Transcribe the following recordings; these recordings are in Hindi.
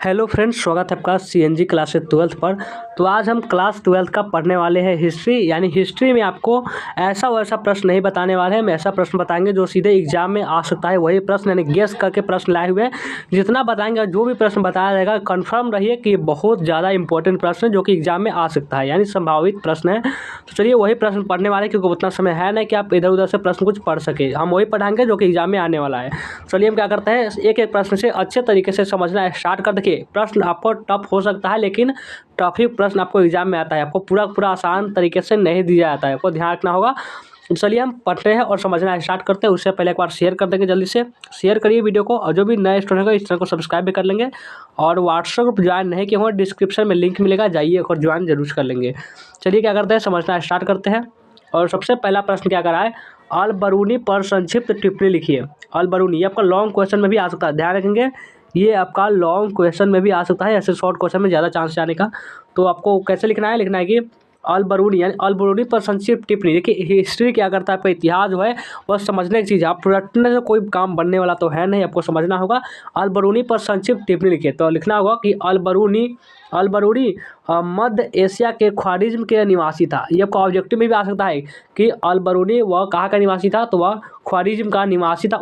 हेलो फ्रेंड्स, स्वागत है आपका सीएनजी क्लासेस 12th पर। तो आज हम क्लास 12th का पढ़ने वाले हैं हिस्ट्री। यानी हिस्ट्री में आपको ऐसा वैसा प्रश्न नहीं बताने वाले हैं, हम ऐसा प्रश्न बताएंगे जो सीधे एग्जाम में आ सकता है। वही प्रश्न यानी गेस करके प्रश्न लाए हुए हैं। जितना बताएंगे, जो भी प्रश्न बताया जाएगा, कन्फर्म रहिए कि ये बहुत ज़्यादा इंपॉर्टेंट प्रश्न है जो कि एग्जाम में आ सकता है, यानी संभावित प्रश्न है। तो चलिए वही प्रश्न पढ़ने वाले, क्योंकि उतना समय है नहीं कि आप इधर उधर से प्रश्न कुछ पढ़ सके। हम वही पढ़ाएंगे जो कि एग्जाम में आने वाला है। चलिए हम क्या करते हैं, एक एक प्रश्न से अच्छे तरीके से समझना स्टार्ट कर। देखिए, प्रश्न आपको टफ हो सकता है, लेकिन टफ ही प्रश्न आपको एग्जाम में आता है। आपको पूरा पूरा आसान तरीके से नहीं दिया जाता है, आपको ध्यान रखना होगा। तो चलिए हम पढ़ते हैं और समझना स्टार्ट करते हैं। उससे पहले एक बार शेयर कर देंगे, जल्दी से शेयर करिए वीडियो को। और जो भी नए स्टूडेंट होगा इस चैनल को सब्सक्राइब भी कर लेंगे। और व्हाट्सएप ग्रुप ज्वाइन नहीं किए होंगे, डिस्क्रिप्शन में लिंक मिलेगा, जाइए और ज्वाइन जरूर कर लेंगे। चलिए क्या करते हैं, समझना स्टार्ट करते हैं। और सबसे पहला प्रश्न क्या करा है, अल बरूनी पर संक्षिप्त टिप्पणी लिखिए। अल बरूनी, ये आपका लॉन्ग क्वेश्चन में भी आ सकता है, ध्यान रखेंगे। ये आपका लॉन्ग क्वेश्चन में भी आ सकता है, ऐसे शॉर्ट क्वेश्चन में ज़्यादा चांस आने का। तो आपको कैसे लिखना है, लिखना है कि अल बरूनी यानी अल बरूनी पर संक्षिप्त टिप्पणी। देखिए, हिस्ट्री क्या करता है, आपका इतिहास जो है वह समझने की चीज़ है। आप रटने से कोई काम बनने वाला तो है नहीं, आपको समझना होगा। अल बरूनी पर संक्षिप्त टिप्पणी लिखिए, तो लिखना होगा कि अल बरूनी मध्य एशिया के ख्वारिज्म के निवासी था। ये आपका ऑब्जेक्टिव में भी आ सकता है कि अल बरूनी वह कहाँ का निवासी था, तो वह ख्वारिज्म का निवासी था।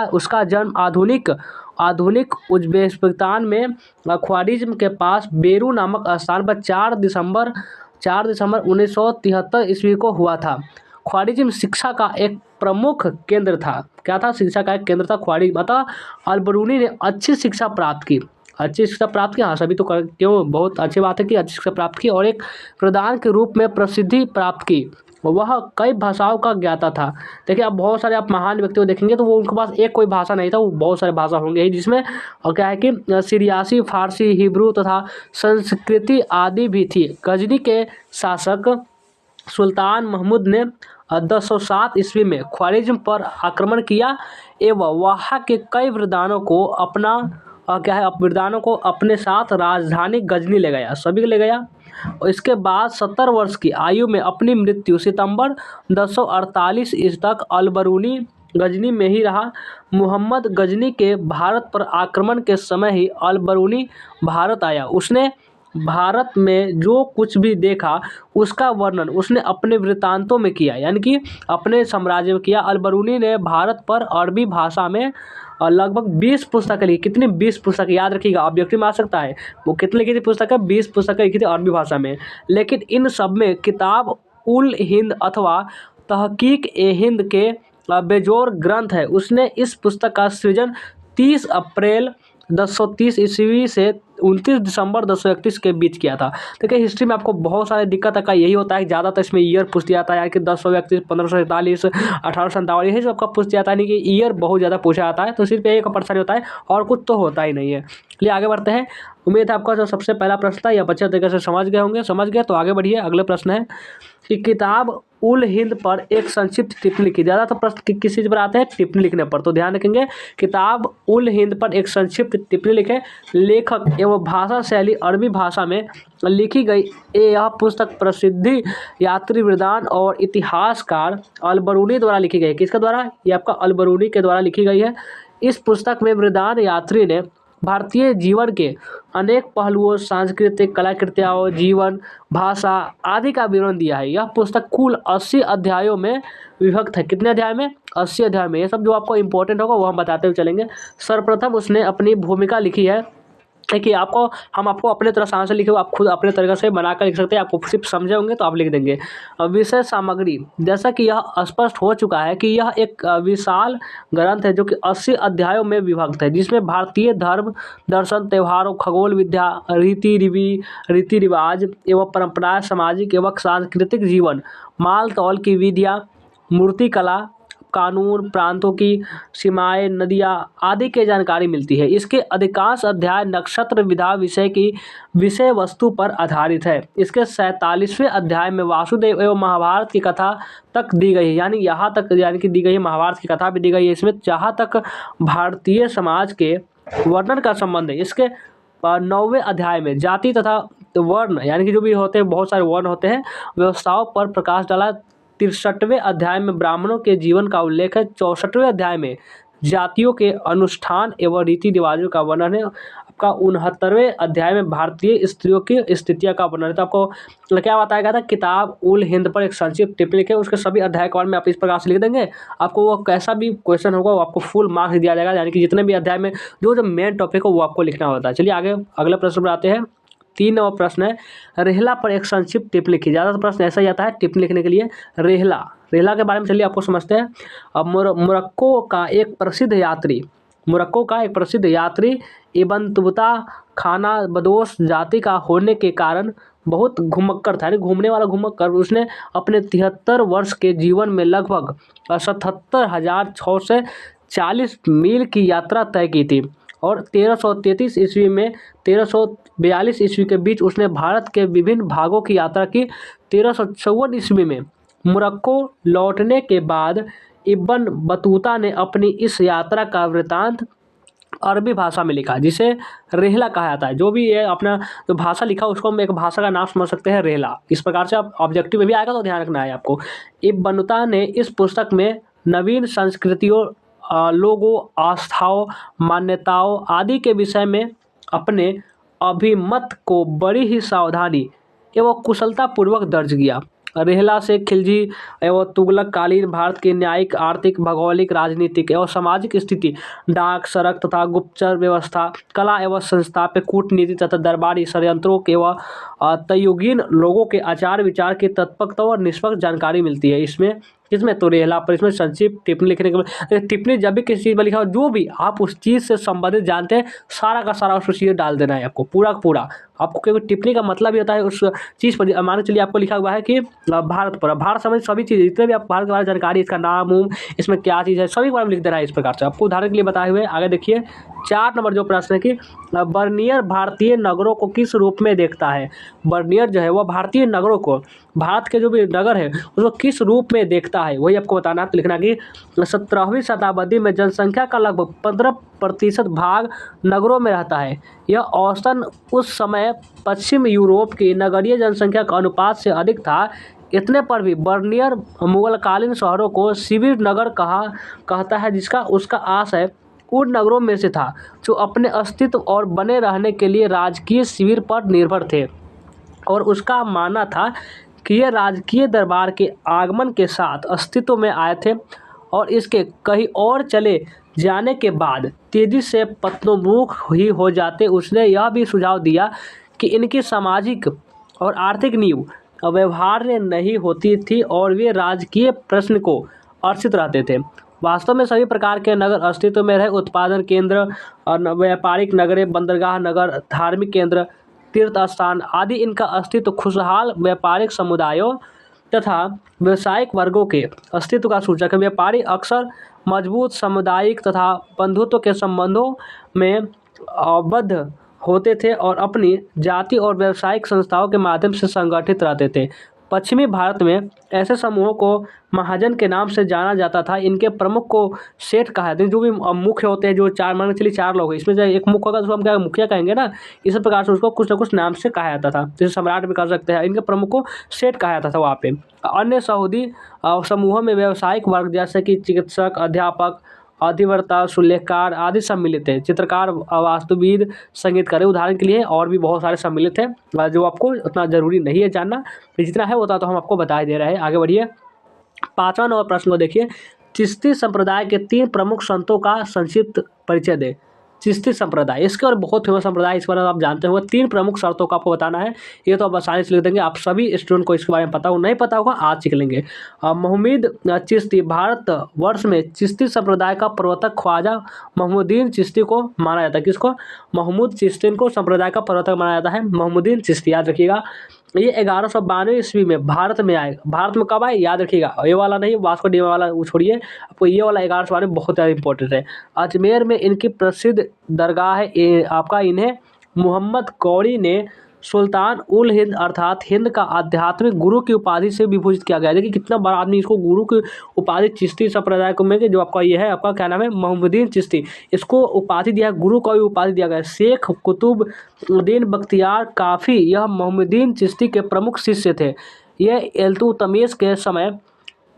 उसका जन्म आधुनिक उज़्बेकिस्तान में ख्वारिज्म के पास बेरू नामक स्थान पर 4 दिसंबर 1973 ईस्वी को हुआ था। ख्वारिज्म शिक्षा का एक प्रमुख केंद्र था। क्या था, शिक्षा का एक केंद्र था ख्वारिज्म। अतः अल बरूनी ने अच्छी शिक्षा प्राप्त की। हाँ, सभी तो क्यों, बहुत अच्छी बात है कि अच्छी शिक्षा प्राप्त की और एक प्रधान के रूप में प्रसिद्धि प्राप्त की। वह कई भाषाओं का ज्ञाता था। देखिए, अब बहुत सारे आप महान व्यक्तियों को देखेंगे तो वो उनके पास एक कोई भाषा नहीं था, वो बहुत सारे भाषा होंगे ही, जिसमें और क्या है कि सीरियासी, फारसी, हिब्रू तथा संस्कृति आदि भी थी। गजनी के शासक सुल्तान महमूद ने 1007 ईस्वी में ख्वारिज्म पर आक्रमण किया एवं वहाँ के कई विद्वानों को अपने साथ राजधानी गजनी ले गया, सभी ले गया। और इसके बाद 70 वर्ष की आयु में अपनी मृत्यु सितंबर 1048 ईस्वी तक अल बरूनी गजनी में ही रहा। मुहम्मद गजनी के भारत पर आक्रमण के समय ही अल बरूनी भारत आया। उसने भारत में जो कुछ भी देखा उसका वर्णन उसने अपने वृत्तांतों में किया, यानी कि अपने साम्राज्य में किया। अल बरूनी ने भारत पर अरबी भाषा में लगभग 20 पुस्तकें लिखी। कितनी, 20 पुस्तकें, याद रखिएगा, ऑब्जेक्टिव में आ सकता है। वो कितनी लिखी थी पुस्तकें, 20 पुस्तकें लिखी थी अरबी भाषा में। लेकिन इन सब में किताब उल हिंद अथवा तहकीक ए हिंद के बेजोर ग्रंथ है। उसने इस पुस्तक का सृजन 30 अप्रैल 1030 ईस्वी से 29 दिसंबर 1031 के बीच किया था। देखिए, हिस्ट्री में आपको बहुत सारे दिक्कत का यही होता है कि ज़्यादातर इसमें ईयर पूछ दिया जाता है, यानी कि 1031, 1547, 1857, यही जो आपका पूछ दिया जाता है, यानी कि ईयर बहुत ज़्यादा पूछा जाता है। तो सिर्फ एक परेशानी होता है और कुछ तो होता ही नहीं है। चलिए आगे बढ़ते हैं। उम्मीद है आपका जो सबसे पहला प्रश्न था यह अच्छे तरीके से समझ गए होंगे। समझ गए तो आगे बढ़िए। अगले प्रश्न है कि किताब उल हिंद पर एक संक्षिप्त टिप्पणी लिखी। ज़्यादातर प्रश्न किस चीज़ पर आते हैं, टिप्पणी लिखने पर, तो ध्यान रखेंगे। किताब उल हिंद पर एक संक्षिप्त टिप्पणी लिखे। लेखक एवं भाषा शैली अरबी भाषा में लिखी गई। यह पुस्तक प्रसिद्ध यात्री वृदान और इतिहासकार अल बरूनी द्वारा लिखी गई। किसके द्वारा, ये आपका अल बरूनी के द्वारा लिखी गई है। इस पुस्तक में वृदान यात्री ने भारतीय जीवन के अनेक पहलुओं, सांस्कृतिक कलाकृतियों, जीवन, भाषा आदि का विवरण दिया है। यह पुस्तक कुल 80 अध्यायों में विभक्त है। कितने अध्याय में, 80 अध्याय में। ये सब जो आपको इंपॉर्टेंट होगा वो हम बताते हुए चलेंगे। सर्वप्रथम उसने अपनी भूमिका लिखी है। देखिए, हम आपको अपने तरह से आंसर लिखे हुए, आप खुद अपने तरीके से बनाकर लिख सकते हैं। आपको सिर्फ समझे होंगे तो आप लिख देंगे। विषय सामग्री, जैसा कि यह स्पष्ट हो चुका है कि यह एक विशाल ग्रंथ है जो कि 80 अध्यायों में विभक्त है, जिसमें भारतीय धर्म, दर्शन, त्योहारों, खगोल विद्या, रीति रिवाज एवं परंपराएं, सामाजिक एवं सांस्कृतिक जीवन, माल तौल की विधियाँ, मूर्ति कला, कानून, प्रांतों की सीमाएं, नदियाँ आदि की जानकारी मिलती है। इसके अधिकांश अध्याय नक्षत्र विधा विषय वस्तु पर आधारित है। इसके 47वें अध्याय में वासुदेव एवं महाभारत की कथा तक दी गई है, यानी यहाँ तक यानी कि दी गई है, महाभारत की कथा भी दी गई है इसमें। जहाँ तक भारतीय समाज के वर्णन का संबंध है, इसके 9वें अध्याय में जाति तथा वर्ण, यानी कि जो भी होते हैं, बहुत सारे वर्ण होते हैं, व्यवस्थाओं पर प्रकाश डाला। 63वें अध्याय में ब्राह्मणों के जीवन का उल्लेख है। 64वें अध्याय में जातियों के अनुष्ठान एवं रीति रिवाजों का वर्णन है। आपका 69वें अध्याय में भारतीय स्त्रियों की स्थितियाँ का वर्णन है। तो आपको क्या बताया गया था, किताब उल हिंद पर एक संक्षिप्त टिप्पणी लिखे, उसके सभी अध्याय के बारे में आप इस प्रकार से लिख देंगे, आपको वो कैसा भी क्वेश्चन होगा वो आपको फुल मार्क्स दिया जाएगा, यानी कि जितने भी अध्याय में जो जो मेन टॉपिक हो वो आपको लिखना होता है। चलिए आगे अगले प्रश्न पर आते हैं। 3 नंबर प्रश्न है, रेहला पर एक संक्षिप्त टिप्पणी लिखी। ज़्यादातर प्रश्न ऐसा ही आता है टिप्पणी लिखने के लिए। रेहला रेहला के बारे में चलिए आपको समझते हैं। अब मोरक्को का एक प्रसिद्ध यात्री इब्न तुबता खाना बदोश जाति का होने के कारण बहुत घुमक्कड़ था, यानी घूमने वाला घुमक्कड़। उसने अपने 73 वर्ष के जीवन में लगभग 77,640 मील की यात्रा तय की थी और 1333 ईस्वी में 1342 ईस्वी के बीच उसने भारत के विभिन्न भागों की यात्रा की। 1354 ईस्वी में मोरक्को लौटने के बाद इब्न बतूता ने अपनी इस यात्रा का वृतांत अरबी भाषा में लिखा, जिसे रेहला कहा जाता है। जो भी ये अपना जो भाषा लिखा उसको हम एक भाषा का नाम समझ सकते हैं, रेहला। इस प्रकार से आप ऑब्जेक्टिव में भी आएगा तो ध्यान रखना है आपको। इब्न बतूता ने इस पुस्तक में नवीन संस्कृतियों, लोगों, आस्थाओं, मान्यताओं आदि के विषय में अपने अभिमत को बड़ी ही सावधानी एवं कुशलतापूर्वक दर्ज किया। रेहला से खिलजी एवं तुगलककालीन भारत की न्यायिक, आर्थिक, भौगोलिक, राजनीतिक एवं सामाजिक स्थिति, डाक, सड़क तथा गुप्तचर व्यवस्था, कला एवं संस्थापक, कूटनीति तथा दरबारी षड्यंत्रों एवं तयुगीन लोगों के आचार विचार की तत्परता और निष्पक्ष जानकारी मिलती है। इसमें तो रेहला पर इसमें संक्षिप्त टिप्पणी लिखने के बाद, टिप्पणी जब भी किसी चीज़ में लिखा हो, जो भी आप उस चीज़ से संबंधित जानते हैं सारा का सारा उस चीज़ डाल देना है आपको, पूरा का पूरा। आपको क्योंकि टिप्पणी का मतलब ही होता है उस चीज़ पर, मान के चलिए आपको लिखा हुआ है कि भारत पर, भारत संबंधित सभी चीज़ जितने भी आप भारत के बारे में जानकारी, इसका नाम उम, इसमें क्या चीज़ है, सभी के बारे में लिख देना है इस प्रकार से। आपको उदाहरण के लिए बताए हुए आगे देखिए 4 नंबर जो प्रश्न है कि बर्नियर भारतीय नगरों को किस रूप में देखता है। बर्नियर जो है वह भारतीय नगरों को, भारत के जो भी नगर है उसको किस रूप में देखता है, वही आपको बताना है। तो लिखना कि 17वीं शताब्दी में जनसंख्या का लगभग 15% भाग नगरों में रहता है। यह औसतन उस समय पश्चिम यूरोप की नगरीय जनसंख्या का अनुपात से अधिक था। इतने पर भी बर्नियर मुगलकालीन शहरों को शिविर नगर कहता है, जिसका उसका आशय उन नगरों में से था जो अपने अस्तित्व और बने रहने के लिए राजकीय शिविर पर निर्भर थे, और उसका मानना था कि ये राजकीय दरबार के आगमन के साथ अस्तित्व में आए थे और इसके कहीं और चले जाने के बाद तेजी से पतनोन्मुख ही हो जाते। उसने यह भी सुझाव दिया कि इनकी सामाजिक और आर्थिक नींव व्यवहार्य नहीं होती थी और वे राजकीय प्रश्न को अर्चित रहते थे। वास्तव में सभी प्रकार के नगर अस्तित्व में रहे, उत्पादन केंद्र और व्यापारिक नगरें, बंदरगाह नगर, धार्मिक केंद्र, तीर्थ स्थान आदि, इनका अस्तित्व खुशहाल व्यापारिक समुदायों तथा व्यावसायिक वर्गों के अस्तित्व का सूचक है। व्यापारी अक्सर मजबूत सामुदायिक तथा बंधुत्व के संबंधों में आबद्ध होते थे और अपनी जाति और व्यावसायिक संस्थाओं के माध्यम से संगठित रहते थे। पश्चिमी भारत में ऐसे समूहों को महाजन के नाम से जाना जाता था। इनके प्रमुख को सेठ कहा जाता है। जो भी मुख्य होते हैं, जो चार, मान के चलिए 4 लोग हैं, इसमें जो एक मुख्य होगा तो उसको हम क्या मुखिया कहेंगे ना, इसी प्रकार से उसको कुछ ना कुछ नाम से कहा जाता था, जैसे सम्राट भी कर सकते हैं। इनके प्रमुख को सेठ कहा जाता था वहाँ पे। अन्य सऊदी समूहों में व्यावसायिक वर्ग जैसे कि चिकित्सक, अध्यापक, अधिवक्ता, सुलेखकार आदि सम्मिलित है। चित्रकार, वास्तुविद, संगीतकार, उदाहरण के लिए और भी बहुत सारे सम्मिलित हैं, जो आपको उतना जरूरी नहीं है जानना, जितना है होता तो हम आपको बता ही दे रहे हैं। आगे बढ़िए 5वां नंबर प्रश्न को देखिए। चिश्ती संप्रदाय के 3 प्रमुख संतों का संक्षिप्त परिचय दे। चिश्ती संप्रदाय, इसके और बहुत फेमस संप्रदाय, इस बारे में आप जानते होंगे। 3 प्रमुख शर्तों का आपको बताना है। ये तो आप आसानी से लिख देंगे, आप सभी स्टूडेंट को इसके बारे में पता हो, नहीं पता होगा आज सीख लेंगे। मोहम्मद चिश्ती, भारत वर्ष में चिश्ती संप्रदाय का प्रवर्तक ख्वाजा मोहम्मदीन चिश्ती को माना जाता है। किसको? मोहम्मद चिश्ती को संप्रदाय का प्रवर्तक माना जाता है, मोहम्मदीन चिश्ती, याद रखिएगा। ये 1192 ईस्वी में भारत में आए। भारत में कब आए याद रखिएगा, ये वाला नहीं, वास्को डी वाला वो छोड़िए, आपको ये वाला 1192 बहुत ज़्यादा इंपॉर्टेंट है। अजमेर में इनकी प्रसिद्ध दरगाह है। आपका इन्हें मोहम्मद गौरी ने सुल्तान उल हिंद अर्थात हिंद का आध्यात्मिक गुरु की उपाधि से विभूषित किया गया है। देखिए कितना बड़ा आदमी, इसको गुरु की उपाधि चिश्ती संप्रदाय को में जो आपका ये है, आपका क्या नाम है, मोहम्मदीन चिश्ती, इसको उपाधि दिया, गुरु को भी उपाधि दिया गया है। शेख कुतुबुद्दीन बख्तियार काफ़ी, यह मोहम्मदीन चिश्ती के प्रमुख शिष्य थे। ये इल्तुतमिश के समय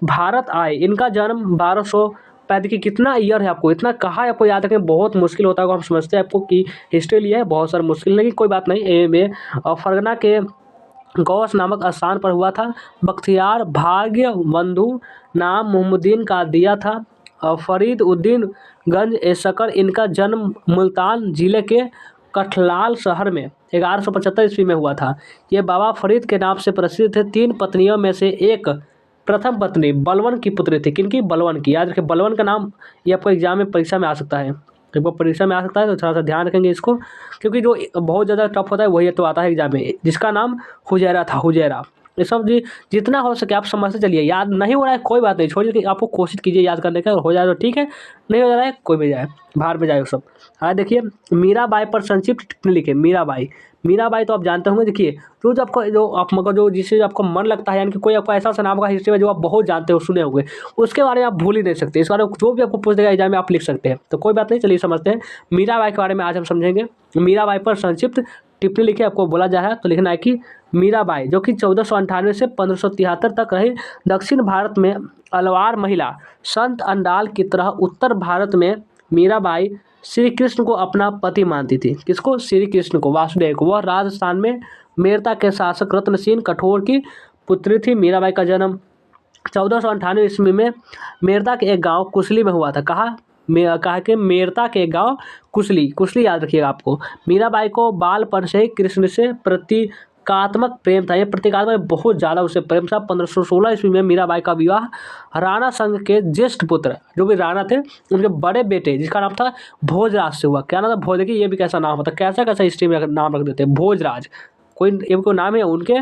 भारत आए। इनका जन्म पैदा की कितना ईयर है आपको, इतना कहाँ है आपको याद रखें, बहुत मुश्किल होता होगा, हम समझते हैं आपको कि हिस्ट्री लिया है बहुत सारा मुश्किल, लेकिन कोई बात नहीं। फरगना के गौस नामक स्थान पर हुआ था। बख्तियार भाग्य बंधु नाम मोहम्मदीन का दिया था। फरीद उद्दीन गंज ए शकर, इनका जन्म मुल्तान ज़िले के कठलाल शहर में 1175 ईस्वी में हुआ था। ये बाबा फरीद के नाम से प्रसिद्ध थे। 3 पत्नियों में से एक प्रथम पत्नी बलवन की पुत्री थी। किनकी? बलवन की। याद रखिए बलवन का नाम, ये आपको एग्जाम में परीक्षा में आ सकता है, जब वो परीक्षा में आ सकता है तो थोड़ा सा ध्यान रखेंगे इसको, क्योंकि जो बहुत ज़्यादा टफ होता है वही तो आता है एग्जाम में। जिसका नाम हुजैरा था, हुजैरा। ये सब जितना हो सके आप समझते चलिए। याद नहीं हो रहा है कोई बात नहीं, छोड़िए कि आपको कोशिश कीजिए याद करने का, हो जाए तो ठीक है, नहीं हो जा रहा है कोई भी जाए, बाहर में जाए वो सब। हाँ देखिए, मीराबाई पर संक्षिप्त टिप्पणी लिखे। मीराबाई, मीराबाई तो आप जानते होंगे। देखिए जो आपको, जो आप मगर जो जिससे आपको मन लगता है, यानी कि कोई आपको ऐसा सा नाम होगा हिस्ट्री में जो आप बहुत जानते हो, सुने होंगे, उसके बारे में आप भूल ही नहीं सकते। इस बारे में जो भी आपको पूछ देगा एग्जाम में आप लिख सकते हैं, तो कोई बात नहीं, चलिए समझते हैं। मीराबाई के बारे में आज हम समझेंगे। मीराबाई पर संक्षिप्त टिप्पणी लिखे, आपको बोला जा रहा है तो लिखना है कि मीराबाई, जो कि 1498 से 1573 तक रही, दक्षिण भारत में अलवार महिला, संत अंडाल की तरह उत्तर भारत में मीराबाई श्री कृष्ण को अपना पति मानती थी। किसको? श्री कृष्ण को, वासुदेव को। वह राजस्थान में मेरता के शासक रत्नसेन कठोर की पुत्री थी। मीराबाई का जन्म 1498 ईस्वी में मेरता के एक गांव कुसली में हुआ था। कहा कि मेरता के एक गांव कुसली, कुसली याद रखिएगा आपको। मीराबाई को बालपन से ही कृष्ण से प्रतीकात्मक प्रेम था। ये प्रतीकात्मक बहुत ज़्यादा उसे प्रेम था। 1516 ईस्वी में मीराबाई का विवाह राणा संघ के ज्येष्ठ पुत्र, जो भी राणा थे, उनके बड़े बेटे जिसका नाम था भोजराज से हुआ। क्या नाम था? भोज। देखिए ये भी कैसा नाम होता है, कैसा कैसा हिस्ट्री में नाम रख देते हैं, भोजराज। कोई नाम है उनके,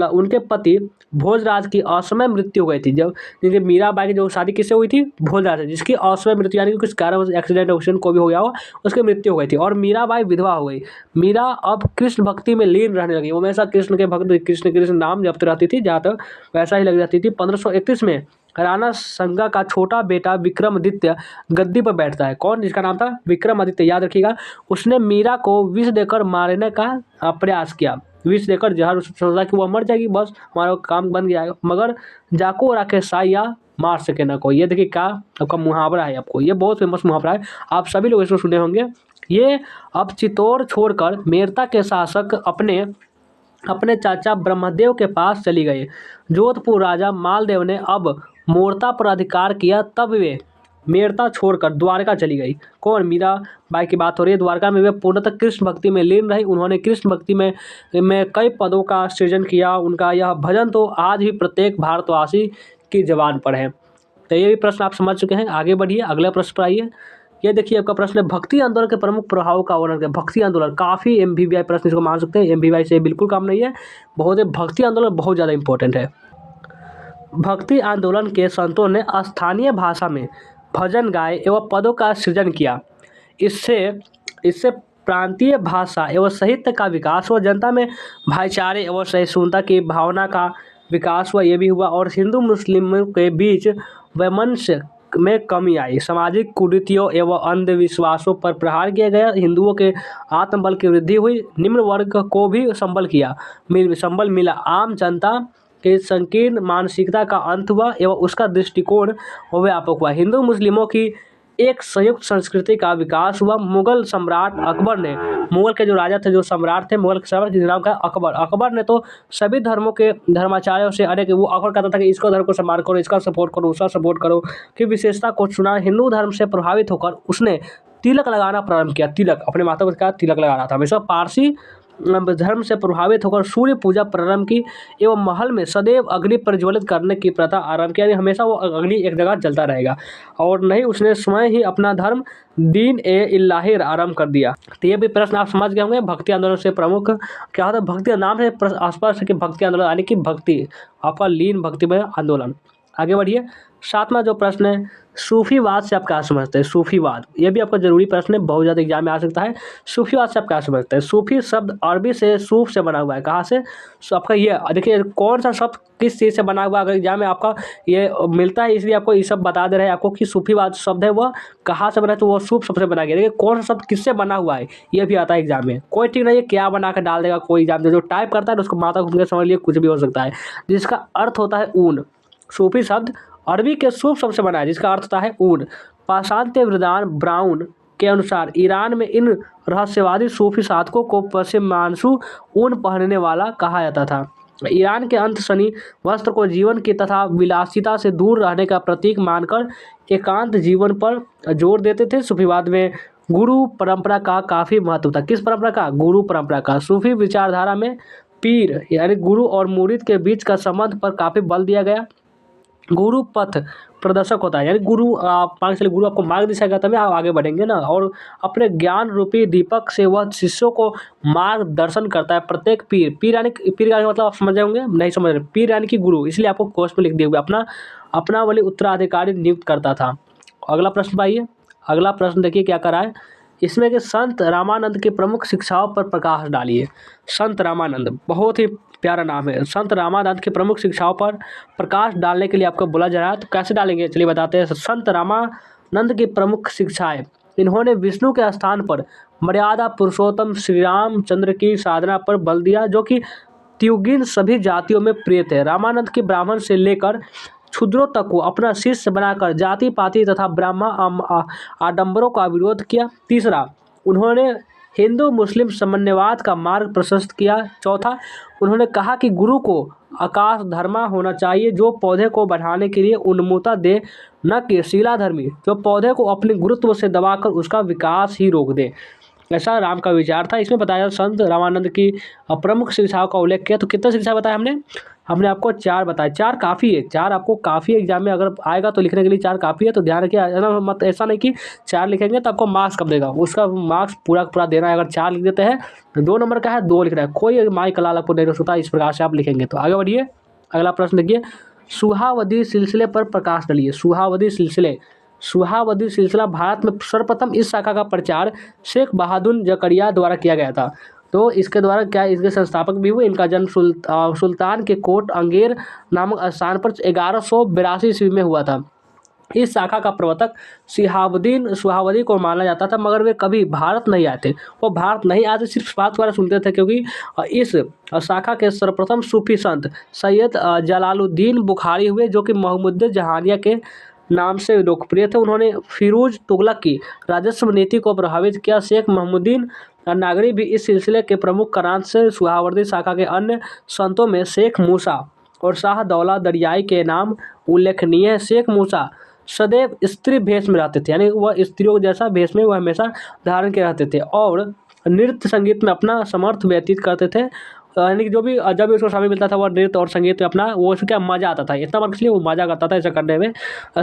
उनके पति भोजराज की असमय मृत्यु हो गई थी। जब जिनकी मीराबाई की जो शादी किससे हुई थी? भोजराज से, जिसकी असमय मृत्यु, यानी कि कुछ कारण एक्सीडेंट वक्सीडेंट को भी हो गया हो, उसकी मृत्यु हो गई थी और मीराबाई विधवा हो गई। मीरा अब कृष्ण भक्ति में लीन रहने लगी। वो हमेशा कृष्ण के भक्त, कृष्ण कृष्ण नाम जपती रहती थी, जहाँ तक वैसा ही लग जाती थी। 1531 में राणा संगा का छोटा बेटा विक्रमादित्य गद्दी पर बैठता है। कौन? जिसका नाम था विक्रमादित्य, याद रखिएगा। उसने मीरा को विष देकर मारने का प्रयास किया। विष देकर जहर, सोचा कि वह मर जाएगी, बस हमारा काम बन गया है। मगर जाको राखे साया मार सके ना कोई। ये देखिए क्या आपका मुहावरा है, आपको ये बहुत फेमस मुहावरा है, आप सभी लोग इसको सुने होंगे। ये अब चित्तौड़ छोड़कर मेरता के शासक अपने चाचा ब्रह्मदेव के पास चली गई। जोधपुर राजा मालदेव ने अब मोरता पर अधिकार किया, तब वे मेरता छोड़कर द्वारका चली गई। कौन? मीराबाई की बात हो रही है। द्वारका में वे पूर्णतः कृष्ण भक्ति में लीन रही। उन्होंने कृष्ण भक्ति में कई पदों का सृजन किया। उनका यह भजन तो आज भी प्रत्येक भारतवासी की जबान पर है। तो ये भी प्रश्न आप समझ चुके हैं। आगे बढ़िए, अगला प्रश्न पर आइए। ये देखिए आपका प्रश्न है, भक्ति आंदोलन के प्रमुख प्रभाव का वर्णन करें। भक्ति आंदोलन काफ़ी MVVI प्रश्न, इसको मान सकते हैं। MVVI से बिल्कुल काम नहीं है, बहुत भक्ति आंदोलन बहुत ज़्यादा इंपॉर्टेंट है। भक्ति आंदोलन के संतों ने स्थानीय भाषा में भजन गाए एवं पदों का सृजन किया। इससे इससे प्रांतीय भाषा एवं साहित्य का विकास हुआ। जनता में भाईचारे एवं सहिष्णुता की भावना का विकास हुआ, ये भी हुआ। और हिंदू मुस्लिमों के बीच वैमनस्य में कमी आई। सामाजिक कुरीतियों एवं अंधविश्वासों पर प्रहार किया गया। हिंदुओं के आत्मबल की वृद्धि हुई। निम्न वर्ग को भी संबल मिला। आम जनता के संकीर्ण मानसिकता का अंत हुआ एवं उसका दृष्टिकोण व्यापक हुआ। हिंदू मुस्लिमों की एक संयुक्त संस्कृति का विकास हुआ। मुगल सम्राट अकबर ने, मुगल के जो राजा थे, जो सम्राट थे, मुगल के सम्राट जिसका नाम था अकबर, अकबर ने तो सभी धर्मों के धर्माचार्यों से अनेक, वो अकबर कहता था कि इसको धर्म को सम्मान करो, इसका सपोर्ट करो, उसका सपोर्ट करो, की विशेषता को चुना। हिंदू धर्म से प्रभावित होकर उसने तिलक लगाना प्रारंभ किया। तिलक, अपने माता पिता का तिलक लगाना था। हमेशा पारसी धर्म से प्रभावित होकर सूर्य पूजा प्रारंभ की एवं महल में सदैव अग्नि प्रज्वलित करने की प्रथा आरंभ किया। हमेशा वो अग्नि एक जगह जलता रहेगा। और नहीं, उसने स्वयं ही अपना धर्म दीन ए इलाही आरंभ कर दिया। तो ये भी प्रश्न आप समझ गए होंगे। भक्ति आंदोलन से प्रमुख क्या होता है? भक्ति नाम से आसपास के भक्ति आंदोलन, यानी कि भक्ति आपका लीन भक्ति में आंदोलन। आगे बढ़िए। 7वां जो प्रश्न है, सूफीवाद से आप क्या समझते हैं? सूफीवाद, ये भी आपका जरूरी प्रश्न है, बहुत ज़्यादा एग्जाम में आ सकता है। सूफीवाद से आप क्या समझते हैं? सूफी शब्द अरबी से सूफ से बना हुआ है। कहाँ से? आपका ये देखिए कौन सा शब्द किस चीज़ से बना हुआ है, अगर एग्जाम में आपका ये मिलता है, इसलिए आपको ये सब बता दे रहे हैं आपको कि सूफीवाद शब्द है वह कहाँ से बना है, तो वो सूफ शब्द से बना गया। देखिए कौन सा शब्द किससे बना हुआ है, ये भी आता है एग्जाम में। कोई ठीक नहीं है क्या बना कर डाल देगा कोई एग्जाम में, जो टाइप करता है उसको माथा घूम के समझ लिए कुछ भी हो सकता है। जिसका अर्थ होता है ऊन। सूफी शब्द अरबी के सूफ शब्द से बना है जिसका अर्थ होता है ऊन। पाषाण्य विद्वान ब्राउन के अनुसार ईरान में इन रहस्यवादी सूफी साधकों को पश्चिमांशु ऊन पहनने वाला कहा जाता था। ईरान के अंत सनी वस्त्र को जीवन की तथा विलासिता से दूर रहने का प्रतीक मानकर एकांत जीवन पर जोर देते थे। सूफीवाद में गुरु परंपरा का काफी महत्व था। किस परंपरा का? गुरु परंपरा का। सूफी विचारधारा में पीर यानी गुरु और मुरीद के बीच का संबंध पर काफी बल दिया गया। गुरु पथ प्रदर्शक होता है यानी गुरु आप मान के चलिए गुरु आपको मार्ग दिखाएगा तभी आप आगे बढ़ेंगे ना, और अपने ज्ञान रूपी दीपक से वह शिष्यों को मार्गदर्शन करता है। प्रत्येक पीर यानी पीर का मतलब आप समझ जाओगे, नहीं समझ रहे, पीर यानी कि गुरु, इसलिए आपको कोर्स में लिख दिए हुए अपना अपना वाली उत्तराधिकारी नियुक्त करता था। अगला प्रश्न पाइए। अगला प्रश्न देखिए क्या करा है इसमें कि संत रामानंद की प्रमुख शिक्षाओं पर प्रकाश डालिए। संत रामानंद बहुत ही प्यारा नाम है। संत रामानंद की प्रमुख शिक्षाओं पर प्रकाश डालने के लिए आपको बोला जा रहा है, तो कैसे डालेंगे चलिए बताते हैं। संत रामानंद की प्रमुख शिक्षाएं, इन्होंने विष्णु के स्थान पर मर्यादा पुरुषोत्तम श्री रामचंद्र की साधना पर बल दिया जो कि त्युगीन सभी जातियों में प्रिय थे। रामानंद की ब्राह्मण से लेकर क्षुद्रों तक को अपना शिष्य बनाकर जाति पाति तथा आडंबरों का विरोध किया। तीसरा, उन्होंने हिंदू मुस्लिम समन्वयवाद का मार्ग प्रशस्त किया। चौथा, उन्होंने कहा कि गुरु को आकाश धर्मा होना चाहिए जो पौधे को बढ़ाने के लिए उन्मुखता दे, न कि शिलाधर्मी जो पौधे को अपने गुरुत्व से दबाकर उसका विकास ही रोक दे। ऐसा राम का विचार था। इसमें बताया संत रामानंद की प्रमुख शिक्षाओं का उल्लेख किया। तो कितने शिक्षा बताया हमने? हमने आपको 4 बताया। 4 काफ़ी है, 4 आपको काफ़ी है। एग्जाम में अगर आएगा तो लिखने के लिए 4 काफ़ी है, तो ध्यान रखिए। मत ऐसा नहीं कि 4 लिखेंगे तो आपको मार्क्स कब देगा, उसका मार्क्स पूरा पूरा देना है। अगर 4 लिख देते हैं तो 2 नंबर का है, 2 लिख रहा है, कोई माई कलाल आपको नहीं होता। इस प्रकार से आप लिखेंगे। तो आगे बढ़िए। अगला प्रश्न देखिए, सुहावदी सिलसिले पर प्रकाश डालिए। सुहावदी सिलसिला भारत में सर्वप्रथम इस शाखा का प्रचार शेख बहादुर जकरिया द्वारा किया गया था। तो इसके द्वारा क्या इसके संस्थापक भी हुए। इनका जन्म सुल्तान के कोट अंगेर नामक स्थान पर 1182 ईस्वी में हुआ था। इस शाखा का प्रवर्तक सुहावदी को माना जाता था, मगर वे कभी भारत नहीं आए थे। वो भारत नहीं आए थे, सिर्फ बात द्वारा सुनते थे, क्योंकि इस शाखा के सर्वप्रथम सूफी संत सैयद जलालुद्दीन बुखारी हुए जो कि मोहम्मद जहानिया के नाम से लोकप्रिय थे। उन्होंने फिरोज तुगलक की राजस्व नीति को प्रभावित किया। शेख मोहम्मदीन नागरी भी इस सिलसिले के प्रमुख करान से। सुहावर्दी शाखा के अन्य संतों में शेख मूसा और शाह दौला दरियाई के नाम उल्लेखनीय है। शेख मूसा सदैव स्त्री भेष में रहते थे, यानी वह स्त्रियों जैसा भेष में वह हमेशा धारण के रहते थे, और नृत्य संगीत में अपना समर्थ व्यतीत करते थे। यानी कि जो भी जब भी उसको समय मिलता था वह नृत्य और संगीत में अपना वो उसको क्या मज़ा आता था, इतना बार इसलिए वो मज़ा करता था ऐसा करने में।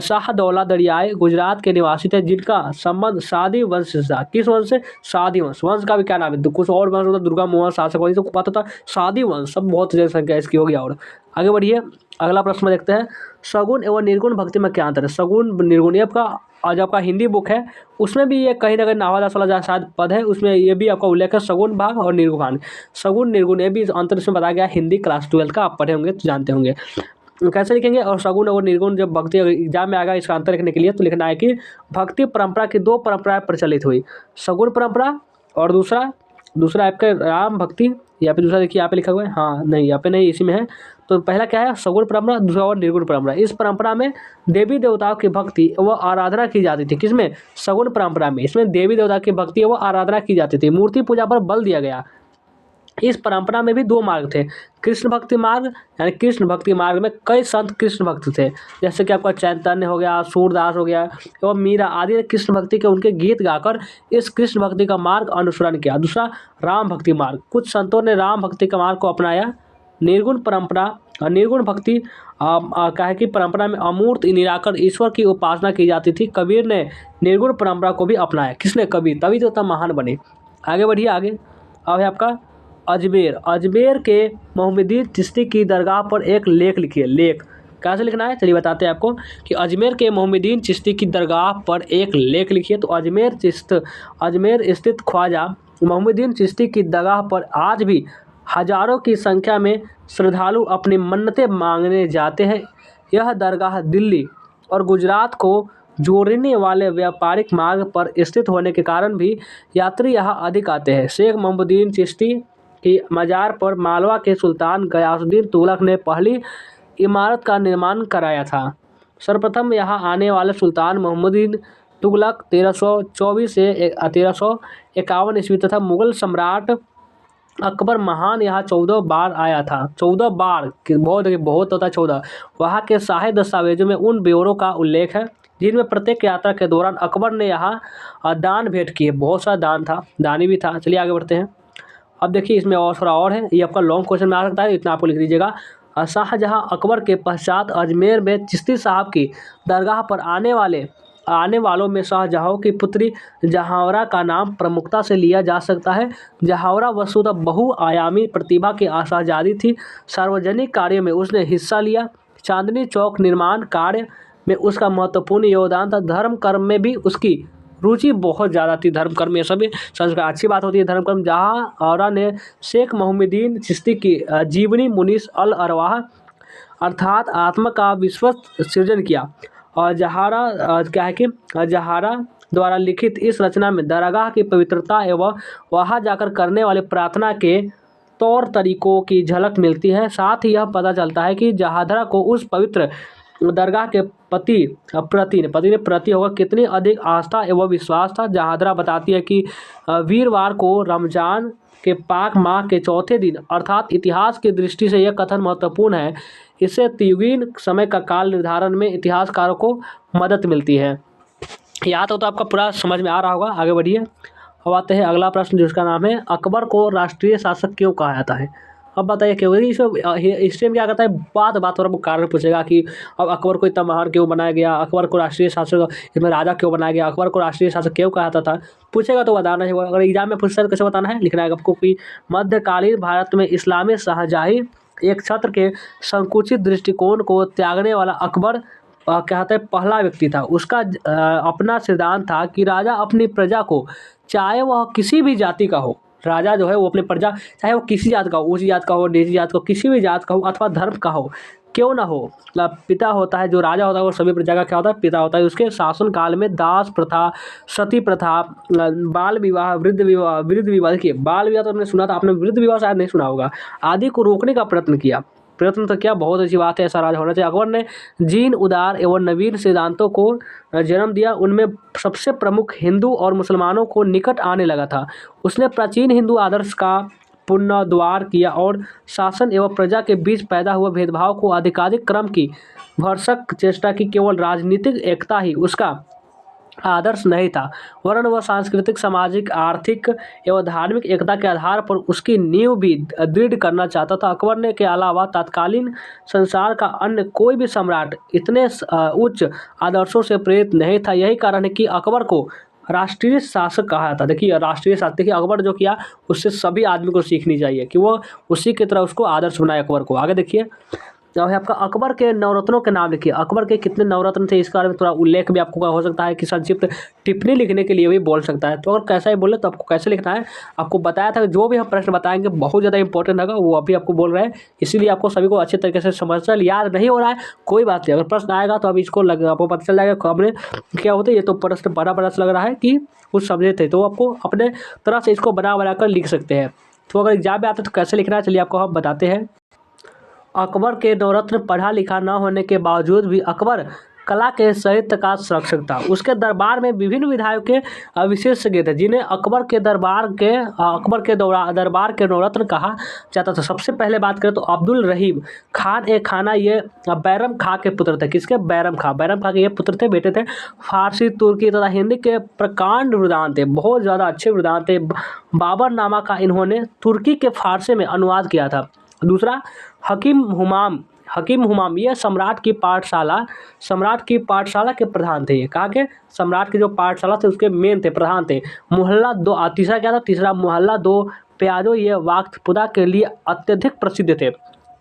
शाह दौला दरियाई गुजरात के निवासी थे जिनका संबंध सादी वंश से था। किस वंश से? सादी वंश। वंश का भी क्या नाम है? कुछ और वंश होता, दुर्गा मोहन शासक वंश, तो पता था सादी वंश, सब बहुत जनसंख्या इसकी होगी। और आगे बढ़िए। अगला प्रश्न देखते हैं, सगुण एवं निर्गुण भक्ति में क्या अंतर है? सगुण निर्गुण, ये आपका आज आपका हिंदी बुक है उसमें भी ये कहीं ना कहीं नावादास वाला जहाँ शायद पद है उसमें ये भी आपका उल्लेख है, सगुण भाग और निर्गुण भाग। सगुण निर्गुण ये भी अंतर इसमें बताया गया। हिंदी क्लास 12 का आप पढ़े होंगे तो जानते होंगे। कैसे लिखेंगे? और सगुण और निर्गुण जब भक्ति एग्जाम में आएगा इसका अंतर लिखने के लिए तो लिखना है कि भक्ति परंपरा की 2 परंपराएं प्रचलित हुई, सगुण परंपरा और दूसरा आपके राम भक्ति। यहाँ पे दूसरा देखिए, यहाँ पे लिखा हुआ है, हाँ नहीं यहाँ पे नहीं, इसी में है। तो पहला क्या है? सगुण परंपरा, दूसरा और निर्गुण परंपरा। इस परंपरा में देवी देवताओं की भक्ति व आराधना की जाती थी। किसमें? सगुण परंपरा में। इसमें देवी देवता की भक्ति व आराधना की जाती थी, मूर्ति पूजा पर बल दिया गया। इस परंपरा में भी 2 मार्ग थे, कृष्ण भक्ति मार्ग, यानी कृष्ण भक्ति मार्ग में कई संत कृष्ण भक्त थे, जैसे कि आपका चैतन्य हो गया, सूरदास हो गया एवं मीरा आदि ने कृष्ण भक्ति के उनके गीत गाकर इस कृष्ण भक्ति का मार्ग अनुसरण किया। दूसरा राम भक्ति मार्ग, कुछ संतों ने राम भक्ति का मार्ग को अपनाया। निर्गुण परंपरा, निर्गुण भक्ति कहे की परंपरा में अमूर्त निराकर ईश्वर की उपासना की जाती थी। कबीर ने निर्गुण परंपरा को भी अपनाया। किसने? कबीर, तभी तो इतना महान बने। आगे बढ़िए। आगे अब है आपका अजमेर के मोहम्मदीन चिश्ती की दरगाह पर एक लेख लिखिए। लेख कैसे लिखना है चलिए बताते हैं आपको कि अजमेर के मोहम्मदीन चिश्ती की दरगाह पर एक लेख लिखिए। तो अजमेर स्थित ख्वाजा मोहम्मदीन चिश्ती की दरगाह पर आज भी हजारों की संख्या में श्रद्धालु अपनी मन्नतें मांगने जाते हैं। यह दरगाह दिल्ली और गुजरात को जोड़ने वाले व्यापारिक मार्ग पर स्थित होने के कारण भी यात्री यहाँ अधिक आते हैं। शेख मोहम्मदीन चिश्ती की मज़ार पर मालवा के सुल्तान गयासुद्दीन तुगलक ने पहली इमारत का निर्माण कराया था। सर्वप्रथम यहाँ आने वाले सुल्तान मोहम्मदीन तुगलक 1324 से 1351 ईस्वी तथा मुगल सम्राट अकबर महान यहाँ 14 बार आया था। 14 बार बहुत बहुत होता है 14। वहाँ के शाही दस्तावेजों में उन ब्यौरों का उल्लेख है जिनमें प्रत्येक यात्रा के दौरान अकबर ने यहाँ दान भेंट किए। बहुत सारा दान था, दानी भी था। चलिए आगे बढ़ते हैं। अब देखिए इसमें और थोड़ा और है, ये आपका लॉन्ग क्वेश्चन में आ सकता है, इतना आपको लिख दीजिएगा। शाहजहाँ अकबर के पश्चात अजमेर में चिश्ती साहब की दरगाह पर आने वालों में शाहजहाँ की पुत्री जहावरा का नाम प्रमुखता से लिया जा सकता है। जहावरा वस्तुतः बहुआयामी प्रतिभा की शहजादी थी। सार्वजनिक कार्यों में उसने हिस्सा लिया। चांदनी चौक निर्माण कार्य में उसका महत्वपूर्ण योगदान था। धर्म कर्म में भी उसकी रुचि बहुत ज़्यादा थी। धर्म कर्म ये सभी संस्कार अच्छी बात होती है। धर्म कर्म जहावरा ने शेख मोहम्मदीन चिश्ती की जीवनी मुनीस अल अरवाह अर्थात आत्मा का विश्वस्त सृजन किया। और क्या है कि जहारा द्वारा लिखित इस रचना में दरगाह की पवित्रता एवं वहाँ जाकर करने वाले प्रार्थना के तौर तरीकों की झलक मिलती है। साथ ही यह पता चलता है कि जहादरा को उस पवित्र दरगाह के प्रति होगा कितनी अधिक आस्था एवं विश्वास था। जहादरा बताती है कि वीरवार को रमजान के पाक माह के चौथे दिन अर्थात इतिहास की दृष्टि से यह कथन महत्वपूर्ण है। इससे त्युगीन समय का काल निर्धारण में इतिहासकारों को मदद मिलती है। यहाँ तो आपका पूरा समझ में आ रहा होगा। आगे बढ़िए। अब आते हैं अगला प्रश्न जिसका नाम है अकबर को राष्ट्रीय शासक क्यों कहा जाता है। अब बताइए क्यों। इसमें हिस्ट्री में क्या करता है, बात और कारण पूछेगा कि अब अकबर को इतना महान क्यों बनाया गया, अकबर को राष्ट्रीय शासक इसमें राजा क्यों बनाया गया, अकबर को राष्ट्रीय शासक क्यों कहा जाता था। पूछेगा तो बताना है। अगर एग्जाम में पूछता है तो कैसे बताना है, लिखना है आपको कि मध्यकालीन भारत में इस्लामी शाहजही एक छत्र के संकुचित दृष्टिकोण को त्यागने वाला अकबर कहते हैं पहला व्यक्ति था। उसका अपना सिद्धांत था कि राजा अपनी प्रजा को चाहे वह किसी भी जाति का हो, राजा जो है वो अपनी प्रजा चाहे वो किसी जात का हो, ऊंची जात का हो, नीची जात का हो, किसी भी जात का हो अथवा धर्म का हो क्यों ना हो, पिता होता है, जो राजा होता है वो सभी प्रजा का क्या होता है, पिता होता है। उसके शासन काल में दास प्रथा, सती प्रथा, बाल विवाह, वृद्ध विवाह देखिए बाल विवाह तो हमने सुना था, आपने वृद्ध विवाह शायद नहीं सुना होगा, आदि को रोकने का प्रयत्न किया। प्रयत्न तो क्या, बहुत अच्छी बात है, ऐसा राजा होना चाहिए। अकबर ने जीन उदार एवं नवीन सिद्धांतों को जन्म दिया। उनमें सबसे प्रमुख हिंदू और मुसलमानों को निकट आने लगा था। उसने प्राचीन हिंदू आदर्श का पुनरुद्धार किया और शासन एवं प्रजा के बीच पैदा हुए भेदभाव को आधिकारिक क्रम की भरसक चेष्टा की। केवल राजनीतिक एकता ही उसका आदर्श नहीं था, वरन वह सांस्कृतिक, सामाजिक, आर्थिक एवं धार्मिक एकता के आधार पर उसकी नींव भी दृढ़ करना चाहता था। अकबर ने के अलावा तत्कालीन संसार का अन्य कोई भी सम्राट इतने उच्च आदर्शों से प्रेरित नहीं था। यही कारण है कि अकबर को राष्ट्रीय शासक कहा जाता। देखिए राष्ट्रीय शासक, देखिए अकबर जो किया उससे सभी आदमी को सीखनी चाहिए कि वो उसी की तरह उसको आदर्श बनाए अकबर को। आगे देखिए जो है आपका अकबर के नवरत्नों के नाम लिखिए। अकबर के कितने नवरत्न थे इसके बारे में थोड़ा उल्लेख भी आपको हो सकता है कि संक्षिप्त टिप्पणी लिखने के लिए भी बोल सकता है। तो अगर कैसा ही बोले तो आपको कैसे लिखना है, आपको बताया था कि जो भी हम प्रश्न बताएंगे बहुत ज़्यादा इंपॉर्टेंट होगा, वो अभी आपको बोल रहे हैं, इसीलिए आपको सभी को अच्छे तरीके से समझना याद नहीं हो रहा है कोई बात नहीं। अगर प्रश्न आएगा तो अब इसको आपको पता चल जाएगा हमने क्या होता है। ये तो प्रश्न बड़ा प्रश्न लग रहा है कि कुछ समझे थे, तो आपको अपने तरह से इसको बना कर लिख सकते हैं। तो अगर एग्जाम में आते तो कैसे लिखना है चलिए आपको हम बताते हैं। अकबर के नवरत्न पढ़ा लिखा न होने के बावजूद भी अकबर कला के साहित्य का संरक्षक था। उसके दरबार में विभिन्न विधायकों के विशेषज्ञ थे जिन्हें अकबर के दरबार के नवरत्न कहा जाता था। सबसे पहले बात करें तो अब्दुल रहीम खान ए खाना, ये बैरम खां के पुत्र थे। किसके? बैरम खां के ये पुत्र थे, बेटे थे। फारसी, तुर्की तथा हिंदी के प्रकांड विद्वान थे, बहुत ज़्यादा अच्छे विद्वान थे। बाबर नामा का इन्होंने तुर्की के फारसी में अनुवाद किया था। दूसरा हकीम हुमाम ये सम्राट की पाठशाला के प्रधान थे। कहा के सम्राट की जो पाठशाला थे उसके मेन थे, प्रधान थे। तीसरा मोहल्ला दो प्याजो, ये वाक्पुदा के लिए अत्यधिक प्रसिद्ध थे,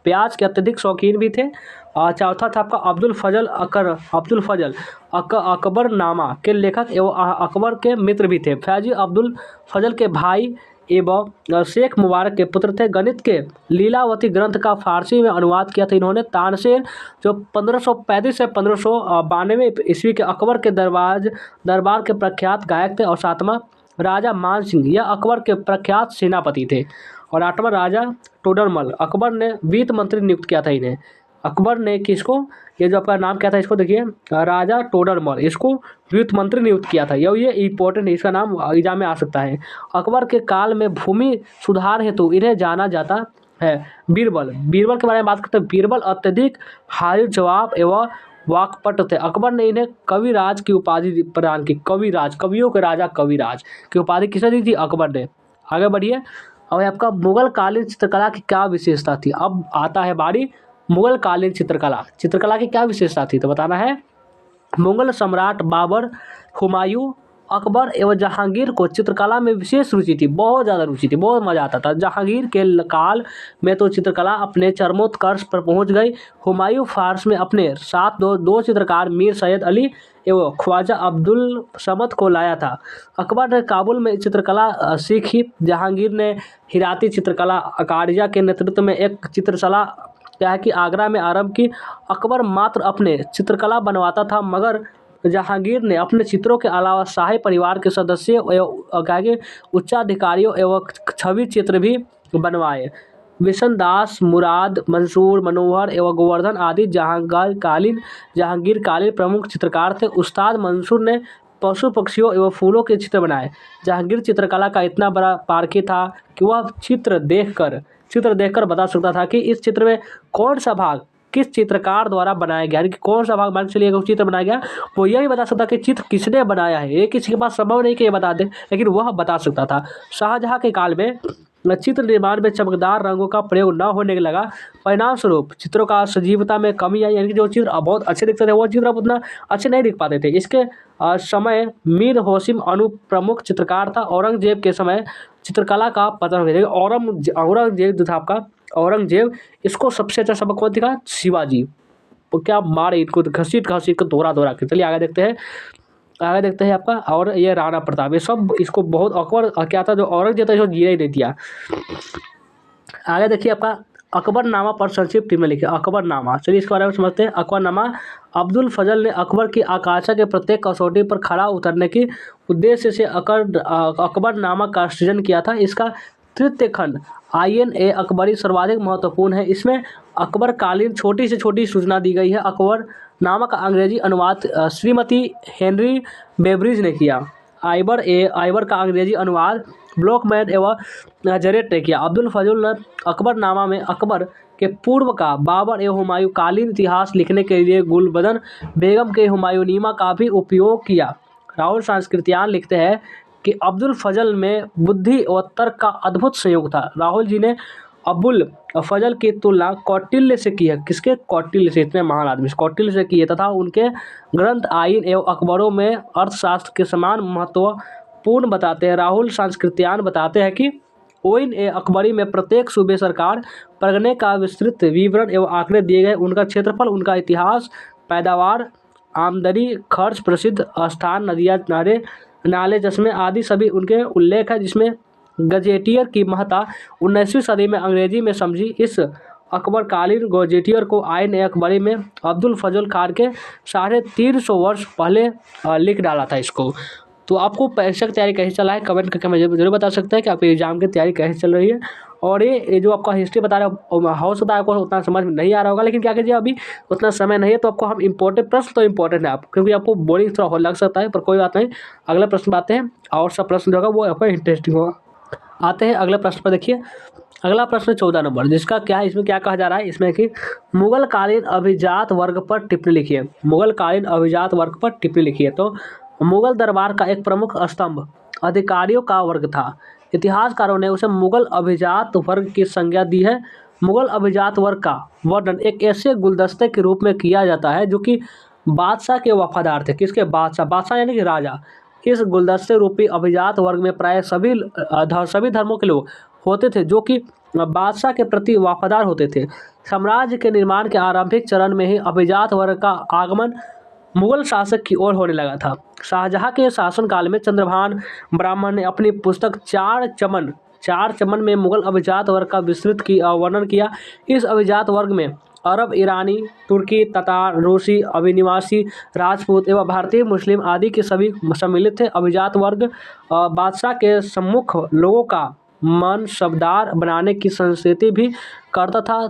प्याज के अत्यधिक शौकीन भी थे। और चौथा था आपका अब्दुल फजल अकबरनामा के लेखक एवं अकबर के मित्र भी थे। फैजी अब्दुल फजल के भाई एवं शेख मुबारक के पुत्र थे। गणित के लीलावती ग्रंथ का फारसी में अनुवाद किया था इन्होंने। तानसेन जो 1535 से 1592 ईस्वी के अकबर के दरबार के प्रख्यात गायक थे। और सातवां राजा मान सिंह, यह अकबर के प्रख्यात सेनापति थे। और आठवां राजा टोडरमल, अकबर ने वित्त मंत्री नियुक्त किया था इन्हें। अकबर ने किसको, ये जो आपका नाम क्या था इसको देखिए, राजा टोडरमल, इसको वित्त मंत्री नियुक्त किया था। ये इंपॉर्टेंट है, इसका नाम एग्जाम में आ सकता है। अकबर के काल में भूमि सुधार हेतु इन्हें जाना जाता है। बीरबल, बीरबल के बारे में बात करते हैं। बीरबल अत्यधिक हाजिर जवाब एवं वाक्पट थे। अकबर ने इन्हें कविराज की उपाधि प्रदान की। कविराज, कवियों के राजा कविराज की उपाधि किसने दी थी? अकबर ने। आगे बढ़िए। और आपका मुगल कालीन चित्रकला की क्या विशेषता थी? अब आता है बारी मुगल कालीन चित्रकला। चित्रकला की क्या विशेषता थी तो बताना है। मुगल सम्राट बाबर, हुमायूं, अकबर एवं जहांगीर को चित्रकला में विशेष रुचि थी, बहुत ज़्यादा रुचि थी, बहुत मजा आता था। जहांगीर के काल में तो चित्रकला अपने चरमोत्कर्ष पर पहुंच गई। हुमायूं फारस में अपने साथ दो चित्रकार मीर सैयद अली एवं ख्वाजा अब्दुल समद को लाया था। अकबर ने काबुल में चित्रकला सीखी। जहांगीर ने हिराती चित्रकला अकारिया के नेतृत्व में एक चित्रशाला क्या है कि आगरा में आरंभ की। अकबर मात्र अपने चित्रकला बनवाता था, मगर जहांगीर ने अपने चित्रों के अलावा शाही परिवार के सदस्यों एवं क्या है कि उच्चाधिकारियों एवं छवि चित्र भी बनवाए। विशन दास, मुराद, मंसूर, मनोहर एवं गोवर्धन आदि जहांगीर कालीन प्रमुख चित्रकार थे। उस्ताद मंसूर ने पशु पक्षियों एवं फूलों के चित्र बनाए। जहांगीर चित्रकला का इतना बड़ा पारखी था कि वह चित्र देखकर बता सकता था कि इस चित्र में कौन सा भाग किस चित्रकार द्वारा बनाया गया, यानी कि कौन सा भाग मान के चलिए चित्र बनाया गया, वो यह भी बता सकता कि चित्र किसने बनाया है। ये किसी के पास संभव नहीं कि ये बता दे, लेकिन वह बता सकता था। शाहजहां के काल में चित्र निर्माण में चमकदार रंगों का प्रयोग न होने लगा। परिणाम स्वरूप चित्रों का सजीवता में कमी आई, यानी कि जो चित्र बहुत अच्छे दिखते थे वो चित्र अब उतना अच्छे नहीं दिख पाते थे। इसके समय मीर होशिम अनु प्रमुख चित्रकार था। औरंगजेब के समय चित्रकला का पतन हो गया। औरंगजेब जो था आपका औरंगजेब, इसको सबसे अच्छा सबक कौन दिखा? शिवाजी। तो क्या मारे इनको घसीट घसीट कर दोहरा के। चलिए आगे देखते हैं आपका। और ये राणा प्रताप, ये सब इसको बहुत अकबर क्या था जो औरंगजेब था इसको जीने ही नहीं दिया। आगे देखिए आपका अकबरनामा पर संक्षिप्त में लिखे। अकबरनामा, चलिए इसके बारे में समझते हैं। अकबरनामा, अब्दुल फजल ने अकबर की आकांक्षा के प्रत्येक कसौटी पर खड़ा उतरने के उद्देश्य से अकबरनामा का सृजन किया था। इसका तृतीय खंड आईएन ए अकबरी सर्वाधिक महत्वपूर्ण है। इसमें अकबर कालीन छोटी से छोटी सूचना दी गई है। अकबरनामा का अंग्रेजी अनुवाद श्रीमती हेनरी बेब्रिज ने किया। आइबर का अंग्रेजी अनुवाद ब्लॉकमैन एवं जरेट ने किया। अब्दुल फजल ने अकबरनामा में अकबर के पूर्व का बाबर एवं हुमायूं कालीन इतिहास लिखने के लिए गुलबदन बेगम के हुमायूनीमा का भी उपयोग किया। राहुल सांस्कृतियान लिखते हैं कि अब्दुल फजल में बुद्धि और तर्क का अद्भुत संयोग था। राहुल जी ने अबुल फजल की तुलना कौटिल्य से की है। किसके? कौटिल्य से, इतने महान आदमी कौटिल्य से की है, तथा उनके ग्रंथ आइन एवं अखबारों में अर्थशास्त्र के समान महत्वपूर्ण बताते हैं। राहुल सांस्कृतियान बताते हैं कि ओइन ए अकबरी में प्रत्येक सूबे, सरकार, परगने का विस्तृत विवरण एवं आंकड़े दिए गए। उनका क्षेत्रफल, उनका इतिहास, पैदावार, आमदनी, खर्च, प्रसिद्ध स्थान, नदियाँ, नाले, चश्मे आदि सभी उनके उल्लेख है। जिसमें गजेटियर की महत्ता 19वीं सदी में अंग्रेजी में समझी। इस अकबरकालीन गजेटियर को आइन ए अकबरी में अब्दुल फजल खान के 350 वर्ष पहले लिख डाला था इसको। तो आपको परीक्षा की तैयारी कैसे चला है कमेंट करके मुझे जरूर बता सकते हैं कि आपके एग्जाम की तैयारी कैसे चल रही है। और ये जो आपका हिस्ट्री बता रहा है हो सकता है आपको उतना समझ में नहीं आ रहा होगा, लेकिन क्या कीजिए अभी उतना समय नहीं है तो आपको हम इंपॉर्टेंट प्रश्न तो इंपॉर्टेंट है आप, क्योंकि आपको बोरिंग थोड़ा लग सकता है, पर कोई बात नहीं। अगला प्रश्न आते हैं और सब प्रश्न जो होगा वो आपका इंटरेस्टिंग होगा। आते हैं अगले प्रश्न पर। देखिए अगला प्रश्न 14 नंबर, जिसका क्या है, इसमें क्या कहा जा रहा है, इसमें कि मुगल कालीन अभिजात वर्ग पर टिप्पणी लिखिए। मुगल कालीन अभिजात वर्ग पर टिप्पणी लिखिए। तो मुगल दरबार का एक प्रमुख स्तंभ अधिकारियों का वर्ग था। इतिहासकारों ने उसे मुगल अभिजात वर्ग की संज्ञा दी है। मुगल अभिजात वर्ग का वर्णन एक ऐसे गुलदस्ते के रूप में किया जाता है जो कि बादशाह के वफादार थे। किसके? बादशाह यानी कि राजा। इस गुलदस्ते रूपी अभिजात वर्ग में प्राय सभी धर्मों के लोग होते थे जो कि बादशाह के प्रति वफादार होते थे। साम्राज्य के निर्माण के आरंभिक चरण में ही अभिजात वर्ग का आगमन मुगल शासक की ओर होने लगा था। शाहजहां के शासनकाल में चंद्रभान ब्राह्मण ने अपनी पुस्तक चार चमन में मुगल अभिजात वर्ग का विस्तृत वर्णन किया। इस अभिजात वर्ग में अरब, ईरानी, तुर्की, ततार, रूसी, अभिनिवासी, राजपूत एवं भारतीय मुस्लिम आदि के सभी सम्मिलित थे। अभिजात वर्ग बादशाह के सम्मुख लोगों का मनसबदार बनाने की संस्कृति भी करता था।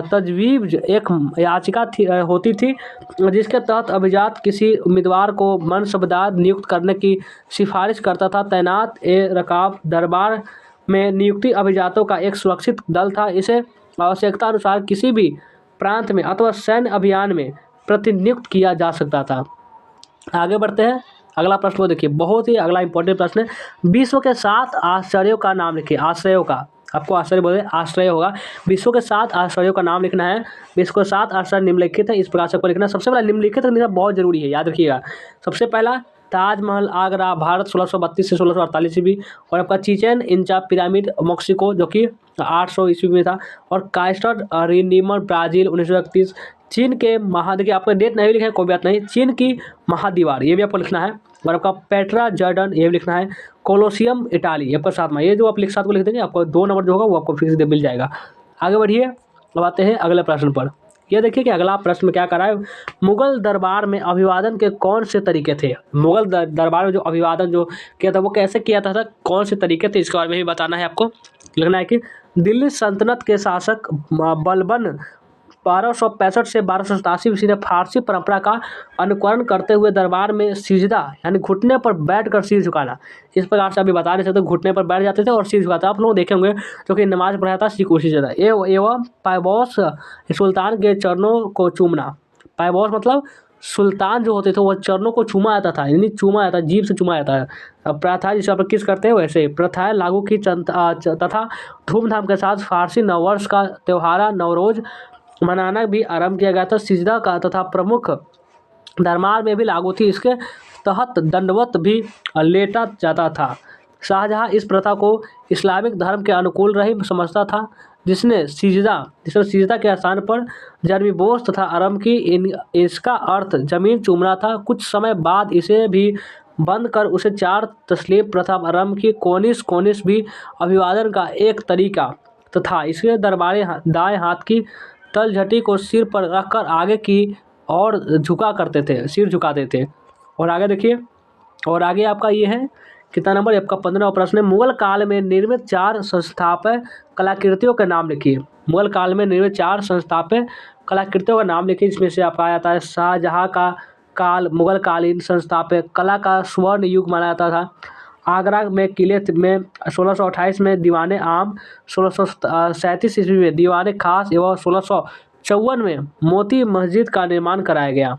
तजवीज़ एक याचिका होती थी जिसके तहत अभिजात किसी उम्मीदवार को मनसबदार नियुक्त करने की सिफारिश करता था। तैनात रकाब दरबार में नियुक्ति अभिजातों का एक सुरक्षित दल था। इसे आवश्यकता अनुसार किसी भी प्रांत में अथवा सैन्य अभियान में प्रतिनियुक्त किया जा सकता था। आगे बढ़ते हैं, अगला प्रश्न को देखिए, बहुत ही अगला इंपॉर्टेंट प्रश्न है। विश्व के 7 आश्चर्यों का नाम लिखिए। आश्चर्यों का, आपको आश्चर्य बोले आश्चर्य होगा। विश्व के 7 आश्चर्यों का नाम लिखना है। विश्व के 7 आश्चर्य निम्नलिखित है, इस प्रकार से आपको लिखना है। सबसे पहला निम्नलिखित लिखना बहुत जरूरी है, याद रखिएगा। सबसे पहला ताजमहल आगरा, भारत 1632 से 1648 ईस्वी। और आपका चिचेन इट्जा पिरामिड मैक्सिको जो कि 800 ईस्वी में था। और काइस्टर रिडीमर ब्राज़ील 1931। चीन के देखिए आपको डेट नहीं लिखा है, कोई बात नहीं। चीन की महादीवार ये भी आपको लिखना है। और आपका पेट्रा जॉर्डन ये भी लिखना है। कोलोसियम इटाली आपका 7वां, ये जो आप साथ को लिख देंगे आपको 2 नंबर जो होगा वो आपको फिर से मिल जाएगा। आगे बढ़िए, अब आते हैं अगले प्रश्न पर। ये देखिए कि अगला प्रश्न में क्या करा है। मुगल दरबार में अभिवादन के कौन से तरीके थे। मुगल दरबार में जो अभिवादन जो किया था वो कैसे किया था, कौन से तरीके थे, इसके बारे में भी बताना है आपको। लिखना है कि दिल्ली सल्तनत के शासक बलबन 1265 से 1287 ईस्वी ने फारसी परंपरा का अनुकरण करते हुए दरबार में सिजदा यानी घुटने पर बैठकर सिर झुकाना, इस प्रकार से अभी बता नहीं सकते, घुटने पर बैठ जाते थे और सिर झुकाते। आप लोग देखे होंगे जो कि नमाज पढ़ाया था सिख उसी जगह। एवं पायबॉस सुल्तान के चरणों को चूमना। पायबॉस मतलब सुल्तान जो होते थे वो चरणों को चूमा जाता था, यानी चूमा जाता, जीभ से चूमा जाता है। प्रथा जिसे आप किस करते हैं वैसे प्रथाएं लागू की तथा धूमधाम के साथ फारसी नववर्ष का त्योहार नवरोज मनाना भी आरंभ किया गया था। सिजदा का तथा प्रमुख दरबार में भी लागू थी। इसके तहत दंडवत भी लेटा जाता था। शाहजहां इस प्रथा को इस्लामिक धर्म के अनुकूल रही समझता था, जिसने सिजदा के स्थान पर जर्मीबोस तथा आरंभ की। इसका अर्थ जमीन चूमना था। कुछ समय बाद इसे भी बंद कर उसे 4 तस्लीम प्रथा आरंभ की। कोनिस भी अभिवादन का एक तरीका तथा इसके दरबारी दाएं हाथ की तलझटी को सिर पर रखकर आगे की और झुका करते थे, सिर झुकाते थे। और आगे देखिए, और आगे आपका ये है कितना नंबर, आपका 15वां प्रश्न है। मुगल काल में निर्मित 4 संस्थापय कलाकृतियों के नाम लिखिए। मुगल काल में निर्मित 4 संस्थापय कलाकृतियों का नाम लिखिए। इसमें से आपका आता है शाहजहां का काल मुगल कालीन संस्थापय कला का स्वर्ण युग माना जाता था। आगरा में किले में 1628 में दीवान आम, 1637 ईस्वी में दीवान खास एवं 1654 में मोती मस्जिद का निर्माण कराया गया।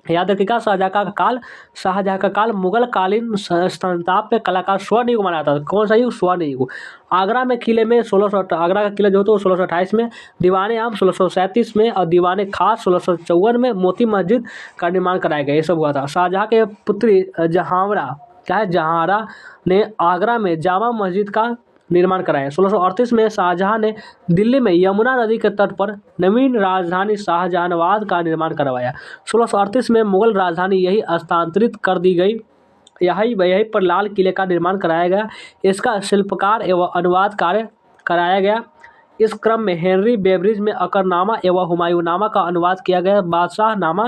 याद रखिएगा, शाहजहां का काल मुगल कालीन स्थापत्य कला का स्वर्ण युग माना जाता था। कौन सा युग, स्वर्ण युग। आगरा में किले में आगरा का किला जो तो 1628 में, दीवान आम 1637 में और दीवान खास 1654 में मोती मस्जिद का निर्माण कराया गया। ये सब हुआ था। शाहजहां के पुत्री जहांरा ने आगरा में जामा मस्जिद का निर्माण कराया। 1638 में शाहजहां ने दिल्ली में यमुना नदी के तट पर नवीन राजधानी शाहजहानाबाद का निर्माण करवाया। 1638 में मुगल राजधानी यही स्थानांतरित कर दी गई। यहीं पर लाल किले का निर्माण कराया गया। इसका शिल्पकार एवं अनुवाद कार्य कराया गया। इस क्रम में हेनरी बेवरिज में अकरनामा एवं हुमायूंनामा का अनुवाद किया गया। बादशाहनामा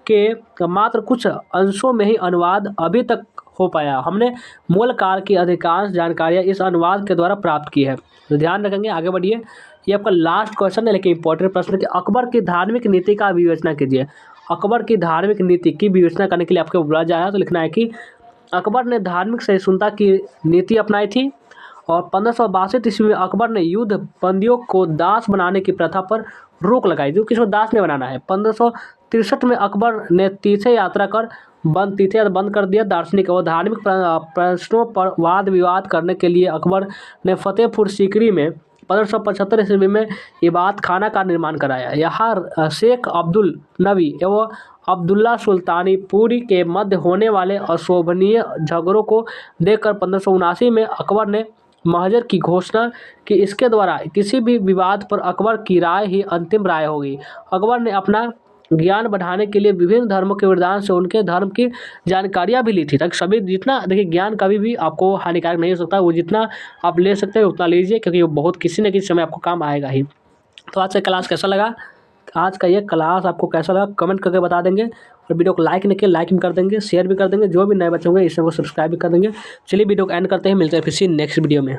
के मात्र कुछ अंशों में ही अनुवाद अभी तक हो पाया। हमने मुगल काल की अधिकांश जानकारियाँ इस अनुवाद के द्वारा प्राप्त की है। तो ध्यान रखेंगे, आगे बढ़िए। ये आपका लास्ट क्वेश्चन है लेकिन इंपॉर्टेंट प्रश्न है कि अकबर की धार्मिक नीति का विवेचना कीजिए। अकबर की धार्मिक नीति की विवेचना करने के लिए आपको बोला जा रहा है, तो लिखना है कि अकबर ने धार्मिक सहिष्णुता की नीति अपनाई थी। और 1562 ईस्वी में अकबर ने युद्ध बंदियों को दास बनाने की प्रथा पर रोक लगाई, जो किसी को दास नहीं बनाना है। 1563 में अकबर ने तीर्थ यात्रा कर बंद कर दिया। दार्शनिक और धार्मिक प्रश्नों पर वाद विवाद करने के लिए अकबर ने फतेहपुर सीकरी में 1575 ईस्वी में इबादत खाना का निर्माण कराया। यहाँ शेख अब्दुल नबी एवं अब्दुल्ला सुल्तानी पुरी के मध्य होने वाले अशोभनीय झगड़ों को देखकर 1579 में अकबर ने महजर की घोषणा कि इसके द्वारा किसी भी विवाद पर अकबर की राय ही अंतिम राय होगी। अकबर ने अपना ज्ञान बढ़ाने के लिए विभिन्न धर्मों के वरदान से उनके धर्म की जानकारियाँ भी ली थी, ताकि सभी जितना देखिए ज्ञान कभी भी आपको हानिकारक नहीं हो सकता, वो जितना आप ले सकते हैं उतना लीजिए, क्योंकि वो बहुत किसी न किसी समय आपको काम आएगा ही। तो आज का क्लास कैसा लगा, आज का ये क्लास आपको कैसा लगा कमेंट करके बता देंगे। और वीडियो को लाइक नहीं किया लाइक भी कर देंगे, शेयर भी कर देंगे। जो भी नए बच्चे होंगे इस चैनल को सब्सक्राइब भी कर देंगे। चलिए वीडियो को एंड करते हैं, मिलते हैं फिर से नेक्स्ट वीडियो में।